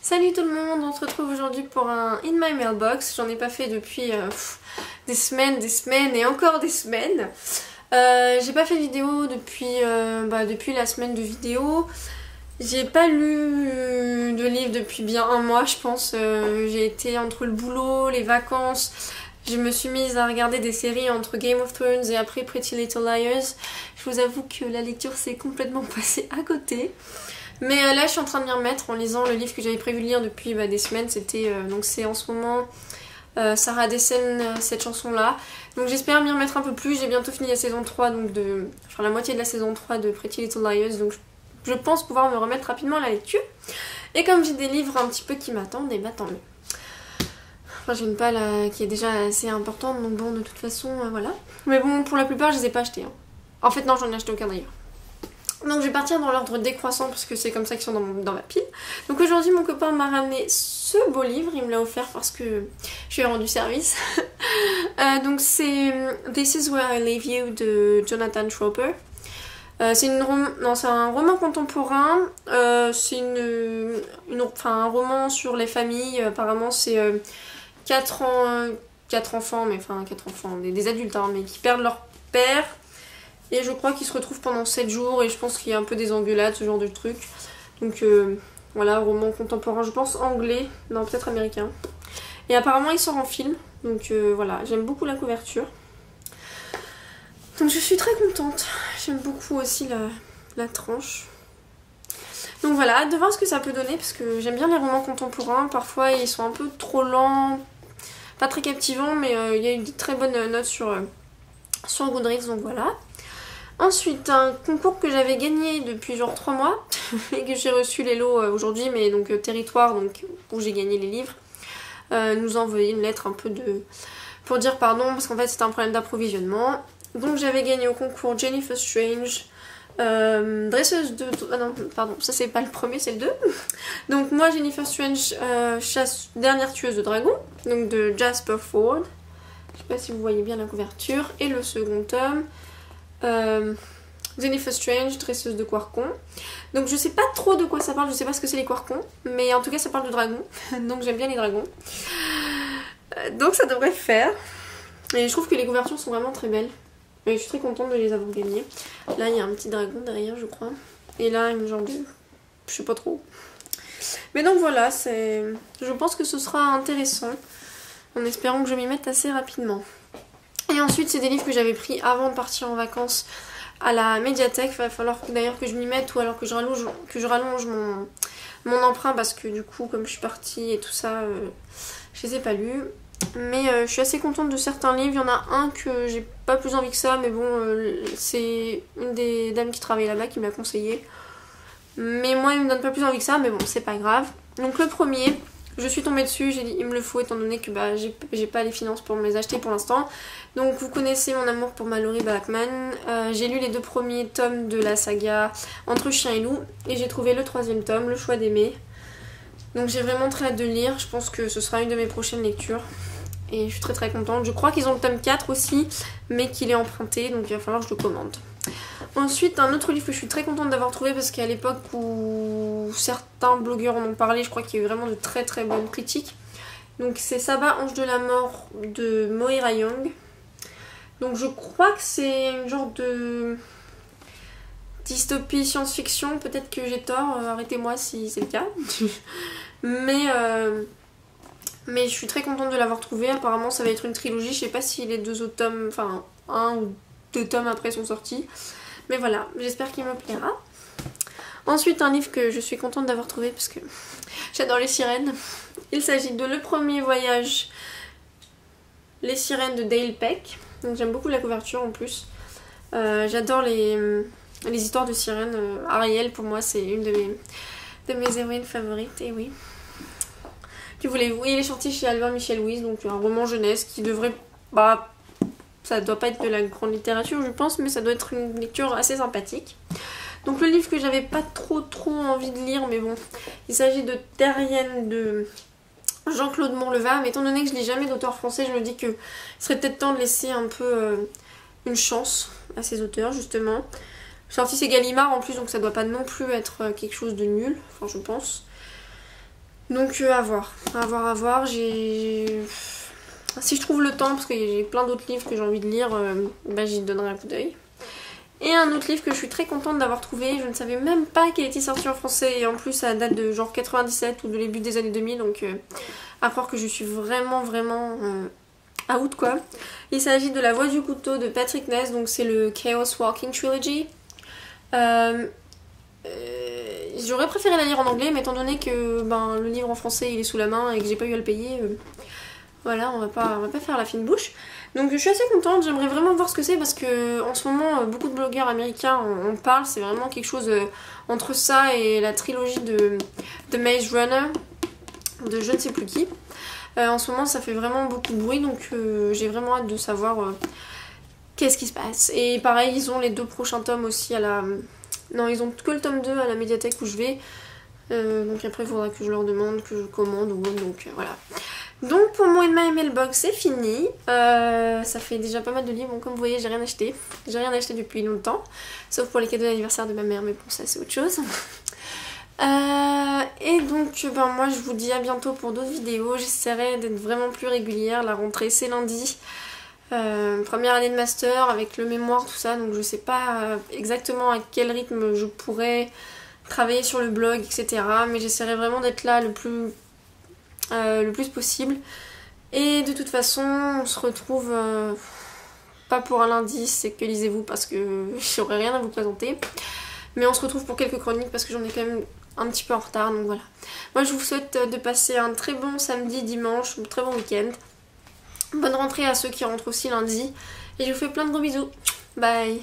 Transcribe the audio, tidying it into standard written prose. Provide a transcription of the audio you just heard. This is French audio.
Salut tout le monde, on se retrouve aujourd'hui pour un In My Mailbox. J'en ai pas fait depuis des semaines et encore des semaines. J'ai pas fait de vidéo depuis la semaine de vidéo. J'ai pas lu de livre depuis bien un mois je pense. J'ai été entre le boulot, les vacances. Je me suis mise à regarder des séries entre Game of Thrones et après Pretty Little Liars. Je vous avoue que la lecture s'est complètement passée à côté. Mais là je suis en train de m'y remettre en lisant le livre que j'avais prévu de lire depuis des semaines. C'était donc c'est en ce moment Sarah Dessen, cette chanson là. Donc j'espère m'y remettre un peu plus. J'ai bientôt fini la saison 3, donc la moitié de la saison 3 de Pretty Little Liars. Donc je pense pouvoir me remettre rapidement à la lecture. Et comme j'ai des livres un petit peu qui m'attendent, et bah tant mieux. Enfin j'ai une palle qui est déjà assez importante, donc bon de toute façon voilà. Mais bon pour la plupart je les ai pas achetés. Hein. En fait non, j'en ai acheté aucun d'ailleurs. Donc je vais partir dans l'ordre décroissant parce que c'est comme ça qu'ils sont dans ma pile. Donc aujourd'hui mon copain m'a ramené ce beau livre, il me l'a offert parce que je lui ai rendu service. Donc c'est This Is Where I Leave You de Jonathan Tropper. C'est un roman contemporain, c'est un roman sur les familles. Apparemment c'est 4 enfants, des adultes hein, mais qui perdent leur père. Et je crois qu'ils se retrouvent pendant 7 jours et je pense qu'il y a un peu des engueulades, ce genre de truc. Donc voilà, roman contemporain, je pense anglais, non peut-être américain. Et apparemment il sort en film, donc voilà, j'aime beaucoup la couverture. Donc je suis très contente, j'aime beaucoup aussi la tranche. Donc voilà, hâte de voir ce que ça peut donner parce que j'aime bien les romans contemporains. Parfois ils sont un peu trop lents, pas très captivants, mais il y a une très bonne note sur Goodreads, donc voilà. Ensuite, un concours que j'avais gagné depuis genre 3 mois et que j'ai reçu les lots aujourd'hui, mais donc Territoire, donc où j'ai gagné les livres, nous a envoyé une lettre un peu pour dire pardon parce qu'en fait c'était un problème d'approvisionnement. Donc j'avais gagné au concours Jennifer Strange, dresseuse de... Ah non, pardon, ça c'est pas le premier, c'est le 2. Donc moi Jennifer Strange, dernière tueuse de dragons, donc de Jasper Fforde. Je sais pas si vous voyez bien la couverture. Et le second tome, Jennifer Strange, dresseuse de Quarkon. Donc je sais pas trop de quoi ça parle, je sais pas ce que c'est les Quarkons, mais en tout cas ça parle de dragons, donc j'aime bien les dragons. Donc ça devrait faire. Et je trouve que les couvertures sont vraiment très belles. Et je suis très contente de les avoir gagnées. Là il y a un petit dragon derrière je crois. Et là une genre de... je sais pas trop. Mais donc voilà, je pense que ce sera intéressant. En espérant que je m'y mette assez rapidement. Et ensuite c'est des livres que j'avais pris avant de partir en vacances à la médiathèque. Il va falloir d'ailleurs que je m'y mette ou alors que je rallonge mon emprunt parce que du coup comme je suis partie et tout ça je les ai pas lus. Mais je suis assez contente de certains livres. Il y en a un que j'ai pas plus envie que ça, mais bon c'est une des dames qui travaille là-bas qui me l'a conseillé. Mais moi il me donne pas plus envie que ça, mais bon c'est pas grave. Donc le premier, je suis tombée dessus, j'ai dit il me le faut étant donné que j'ai pas les finances pour me les acheter pour l'instant. Donc vous connaissez mon amour pour Malory Blackman. J'ai lu les 2 premiers tomes de la saga Entre chien et loup et j'ai trouvé le 3e tome, Le choix d'aimer. Donc j'ai vraiment très hâte de le lire, je pense que ce sera une de mes prochaines lectures. Et je suis très très contente. Je crois qu'ils ont le tome 4 aussi, mais qu'il est emprunté, donc il va falloir que je le commande. Ensuite, un autre livre que je suis très contente d'avoir trouvé parce qu'à l'époque où certains blogueurs en ont parlé, je crois qu'il y a eu vraiment de très très bonnes critiques. Donc c'est Saba, Ange de la mort de Moira Young. Donc je crois que c'est une genre de dystopie science-fiction, peut-être que j'ai tort, arrêtez-moi si c'est le cas. Mais je suis très contente de l'avoir trouvé, apparemment ça va être une trilogie, je sais pas si les 2 autres tomes, enfin 1 ou 2 tomes après sont sortis. Mais voilà, j'espère qu'il me plaira. Ensuite un livre que je suis contente d'avoir trouvé parce que j'adore les sirènes. Il s'agit de Le Premier Voyage, Les Sirènes de Dale Peck. Donc j'aime beaucoup la couverture en plus. J'adore les histoires de sirènes. Ariel pour moi c'est une de mes héroïnes favorites, et oui. Que voulez-vous, il est sorti chez Albin Michel Louise, donc un roman jeunesse qui devrait... ça doit pas être de la grande littérature je pense, mais ça doit être une lecture assez sympathique. Donc le livre que j'avais pas trop envie de lire, mais bon, il s'agit de Terrienne de Jean-Claude Monleva, mais étant donné que je lis jamais d'auteurs français, je me dis que ce serait peut-être temps de laisser un peu une chance à ces auteurs justement. Sorti c'est Gallimard en plus, donc ça doit pas non plus être quelque chose de nul, enfin je pense. Donc à voir, à voir. Si je trouve le temps, parce que j'ai plein d'autres livres que j'ai envie de lire, bah, j'y donnerai un coup d'œil. Et un autre livre que je suis très contente d'avoir trouvé, je ne savais même pas qu'il était sorti en français, et en plus ça date de genre 97 ou de début des années 2000, donc à croire que je suis vraiment out quoi. Il s'agit de La Voix du couteau de Patrick Ness, donc c'est le Chaos Walking Trilogy. J'aurais préféré la lire en anglais, mais étant donné que ben, le livre en français il est sous la main et que j'ai pas eu à le payer, voilà, on va pas faire la fine bouche. Donc je suis assez contente, j'aimerais vraiment voir ce que c'est parce que en ce moment beaucoup de blogueurs américains en parlent, c'est vraiment quelque chose entre ça et la trilogie de Maze Runner, de je ne sais plus qui. En ce moment ça fait vraiment beaucoup de bruit, donc j'ai vraiment hâte de savoir qu'est-ce qui se passe. Et pareil, ils ont les 2 prochains tomes aussi à la... Non, ils ont que le tome 2 à la médiathèque où je vais. Donc après il faudra que je leur demande, que je commande ou autre, donc voilà. Donc pour mon In My Mailbox c'est fini. Ça fait déjà pas mal de livres, bon, comme vous voyez j'ai rien acheté. J'ai rien acheté depuis longtemps, sauf pour les cadeaux d'anniversaire de ma mère, mais bon ça c'est autre chose. Et donc ben, moi je vous dis à bientôt pour d'autres vidéos. J'essaierai d'être vraiment plus régulière, la rentrée c'est lundi. Première année de master avec le mémoire tout ça, donc je sais pas exactement à quel rythme je pourrais travailler sur le blog etc, mais j'essaierai vraiment d'être là le plus possible. Et de toute façon on se retrouve pas pour un lundi, c'est que lisez-vous parce que j'aurai rien à vous présenter, mais on se retrouve pour quelques chroniques parce que j'en ai quand même un petit peu en retard, donc voilà. Moi je vous souhaite de passer un très bon samedi, dimanche, un très bon week-end. Bonne rentrée à ceux qui rentrent aussi lundi. Et je vous fais plein de gros bisous. Bye.